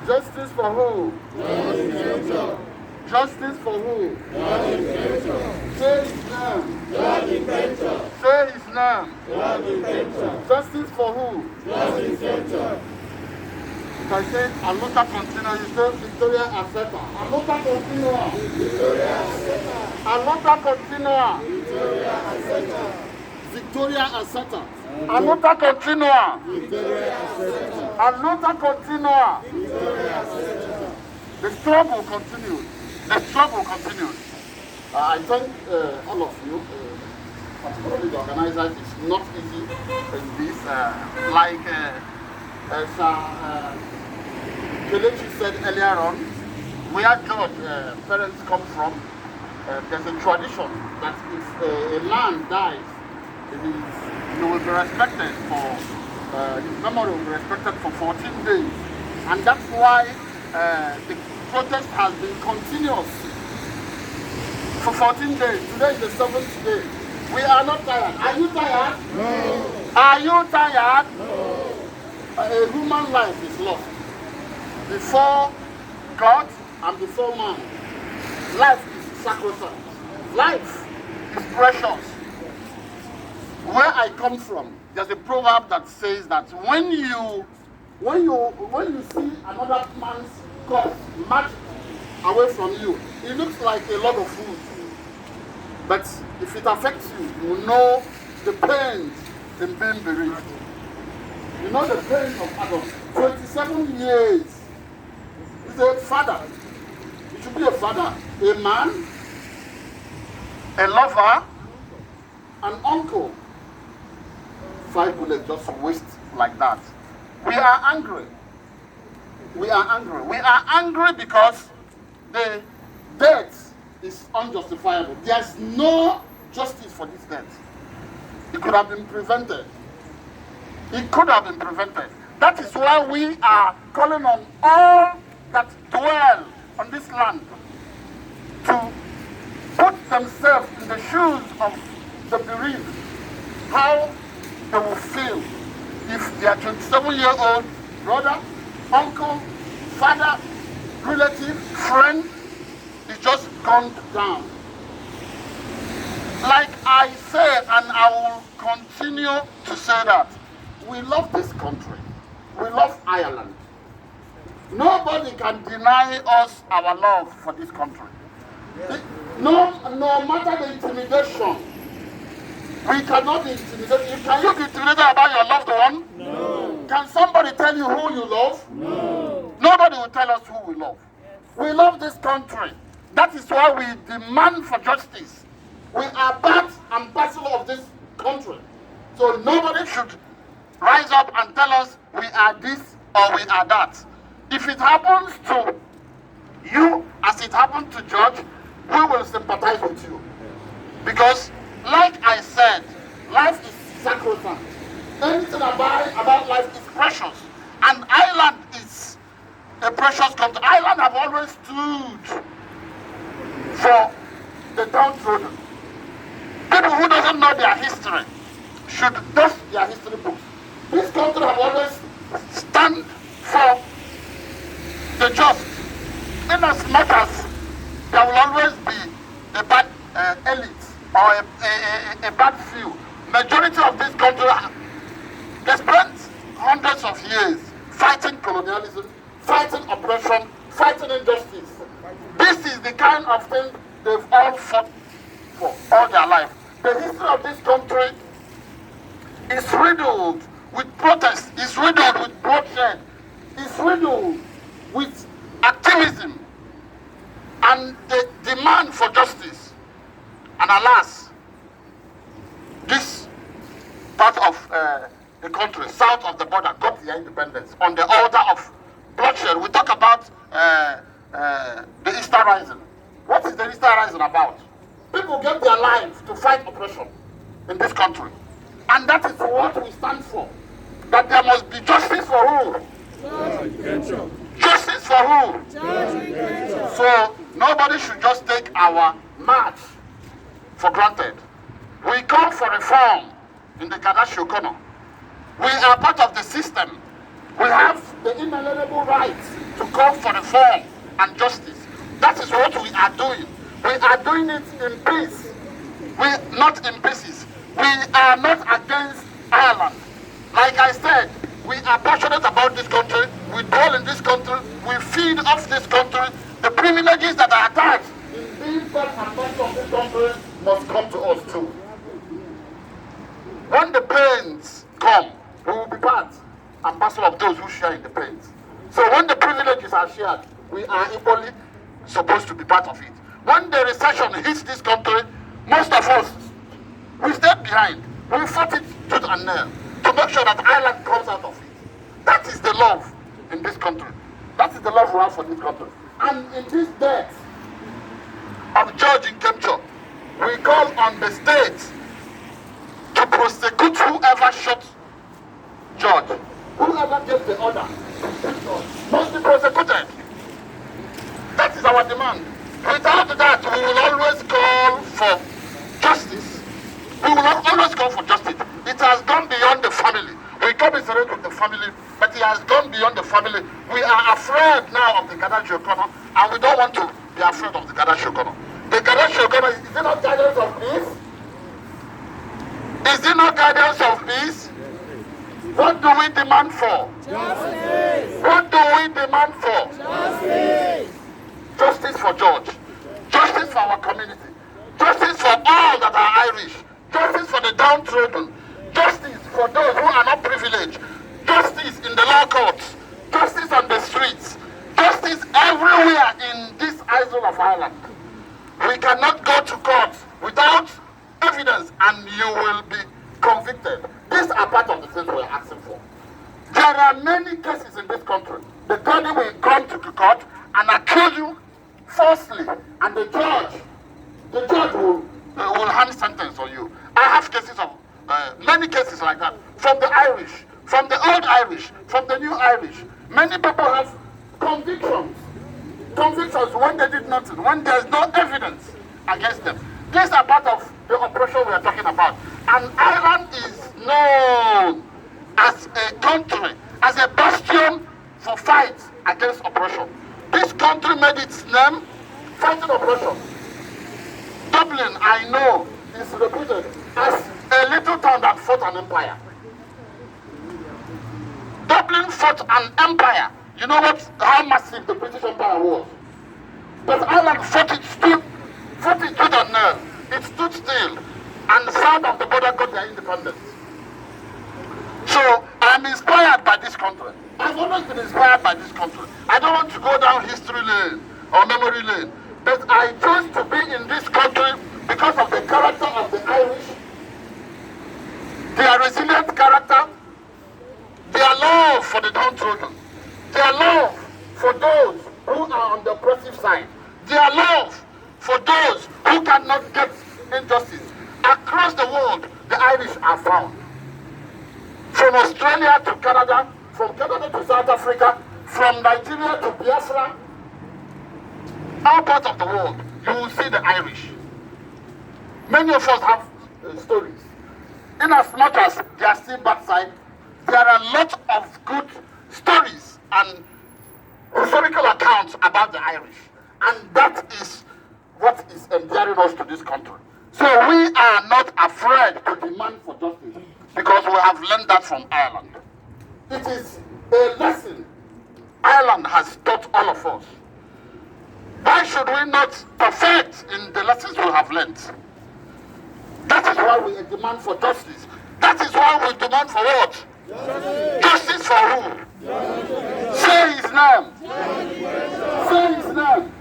Justice for who? Nkencho. Justice for who? Nkencho. Say his name. Nkencho. Say his name. Nkencho. Justice for who? Nkencho. If I say Aluta continua, you say Victoria Aseta. Aluta continua. Victoria Aseta. Aluta continua. Victoria Aseta. Victoria Aseta. Aluta continua. Victoria Aseta. Aluta continua. Victoria Aseta. The struggle continues. The struggle continues. I thank all of you, particularly the organizers. It's not easy in this. As Kelechi said earlier on, where George parents come from, there's a tradition that if a land dies, it will be respected for, his memory will be respected for 14 days. And that's why the protest has been continuous for 14 days. Today is the 7th day. We are not tired. Are you tired? No. Are you tired? No. A human life is lost before God and before man. Life is sacrosanct. Life is precious. Where I come from, there's a proverb that says that when you see another man's corpse march away from you, it looks like a lot of food. But if it affects you, you know the pains in being bereaved. You know the pain of Adam. 27 years. He's a father. He should be a father, a man, a lover, an uncle. 5 bullets just waste like that. We are angry. We are angry. We are angry because the death is unjustifiable. There's no justice for this death. It could have been prevented. It could have been prevented. That is why we are calling on all that dwell on this land to put themselves in the shoes of the bereaved, how they will feel if their 27-year-old brother, uncle, father, relative, friend is just gunned down. Like I said, and I will continue to say that, we love this country. We love Ireland. Nobody can deny us our love for this country. No matter the intimidation, we cannot be intimidated. Can you be intimidated about your loved one? No. Can somebody tell you who you love? No. Nobody will tell us who we love. We love this country. That is why we demand for justice. We are part and parcel of this country. So nobody should rise up and tell us we are this or we are that. If it happens to you as it happened to George, we will sympathize with you. Because, like I said, life is sacrosanct. Anything about life is precious. And Ireland is a precious country. Ireland have always stood for the downtrodden. People who doesn't know their history should dust their history books. This country have always stand for the just. In as much as there will always be a bad elite or a bad few. Majority of this country, they spent hundreds of years fighting colonialism, fighting oppression, fighting injustice. This is the kind of thing they've all fought for all their life. The history of this country is riddled with protest, is riddled with bloodshed, is riddled with activism and the demand for justice. And alas, this part of the country, south of the border, got their independence on the altar of bloodshed. We talk about the Easter Rising. What is the Easter Rising about? People gave their lives to fight oppression in this country. And that is what we stand for. That there must be justice for who? Justice for who? So nobody should just take our march for granted. We call for reform in the Kadashi Okono. We are part of the system. We have the inalienable rights to call for reform and justice. That is what we are doing. We are doing it in peace. We not in pieces. We are not against Ireland. Like I said, we are passionate about this country. We dwell in this country. We feed off this country. The privileges that are attached in being part and parcel of this country must come to us too. When the pains come, we will be part and parcel of those who share in the pains. So when the privileges are shared, we are equally supposed to be part of it. When the recession hits this country, most of us, we stayed behind. We fought it tooth and nail to make sure that Ireland comes out of it. That is the love in this country. That is the love we have for this country. And in this death of Judge Nkencho, we call on the state to prosecute whoever shot Judge. Whoever gave the order must be prosecuted. That is our demand. Without that, we will always call for justice. We will always call for justice. It has gone beyond the family. We commiserate with the family, but it has gone beyond the family. We are afraid now of the Gadashi Okono, and we don't want to be afraid of the Gadashi Okono. The Gadashi Okono, is it not guidance of peace? Is it not guidance of peace? What do we demand for? Justice. What do we demand for? Justice. Justice for George. Justice for our community. Justice for all that are Irish. Justice for the downtrodden. Justice for those who are not privileged. Justice in the law courts. Justice on the streets. Justice everywhere in this isle of Ireland. We cannot go to court without evidence and you will be convicted. These are part of the things we are asking for. There are many cases in this country. The body will come to the court and accuse you falsely, and the judge will hand sentence on you. I have cases of many cases like that from the Irish, from the old Irish, from the new Irish. Many people have convictions when they did nothing, when there is no evidence against them. These are part of the operation we are talking about. And Ireland is known as a country, as a bastion for fight against oppression. This country made its name fighting oppression. Dublin, I know, is reputed as a little town that fought an empire. Dublin fought an empire. You know how massive the British Empire was. But Ireland fought it tooth and nail. It stood still, and south of the border got their independence. So I'm inspired by this country. I've always been inspired by this country. I don't want to go down history lane or memory lane, but I chose to be in this country because of the character of the Irish, their resilient character, their love for the downtrodden, their love for those who are on the oppressive side, their love for those who cannot get injustice. Across the world, the Irish are found. From Australia to Canada, from Canada to South Africa, from Nigeria to Biafra, all parts of the world, you will see the Irish. Many of us have stories. In as much as they are still backside, there are a lot of good stories and historical accounts about the Irish. And that is what is endearing us to this country. So we are not afraid to demand for justice because we have learned that from Ireland. It is a lesson Ireland has taught all of us. Why should we not perfect in the lessons we have learned? That is why we demand for justice. That is why we demand for what? Justice for who? Say his name. Say his name.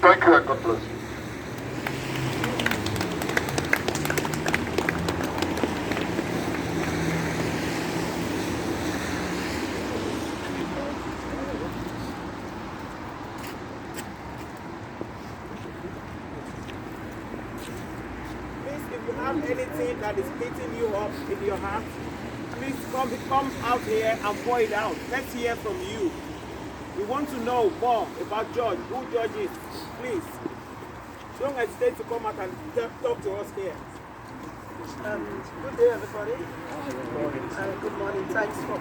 Thank you and God bless you. If you have anything that is beating you up in your heart, please come out here and pour it out. Let's hear from you. We want to know more about George, who George is. Please, don't hesitate to come out and talk to us here. Good day, everybody. Good morning. Thanks for